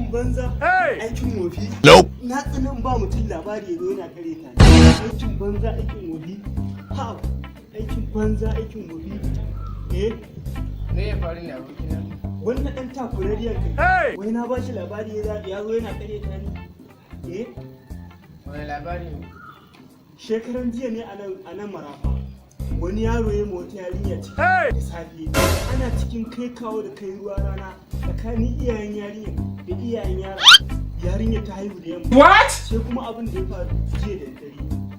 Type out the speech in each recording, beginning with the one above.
aikin banza, aikin wofi. Na tsanin ba mutum labari ya zo yana kare ta. Aikin banza, aikin wofi. Ha, aikin banza, aikin wofi. Me ya faru ne abokina? Wannan ɗan takurariyar kai. Wai na ba shi labari ya zo yana kare ta ne. Wani labari ne? Shekaran jiya ne a nan Marafa. Wani yaro ya mota yarinya ciki da safe. Ana cikin kai kawo da kai ruwa rana tsakanin iyayen yarinya da iyayen yara. Yarinya ta haihu da yamma. What? Sai kuma abin da ya faru jiya da dare.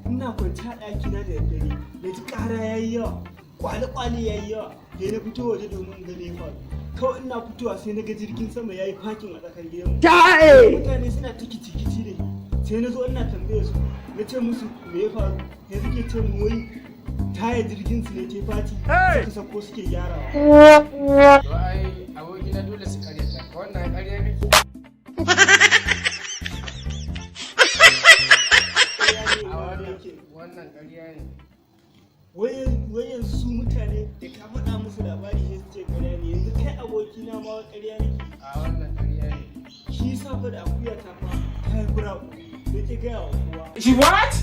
Ina kwanta a ɗakina da daddare. Na ji ƙara yayi yawa. Kwale-kwale yayi yawa. Da na fito waje domin gane ya faru. Kawai ina fitowa sai na ga jirgin sama yayi fakin a tsakar gidanmu. Mutane suna ta kici-kici ne. Sai na zo ina tambaye su. Na ce musu me ya faru. Ya suke ce mu wai taya jirgin su ne ke fati suka sako suke gyarawa. To ai abokina dole su karyata. Wannan karya ne. Wannan karya ne. Wai yanzu su mutane da ka faɗa musu labari sai su ce karya ne. Yanzu kai abokina ma karya ne. A wannan karya ne. Shi sa fa da akuya ta fa ta yi kura da ke gaya wa kowa. She what?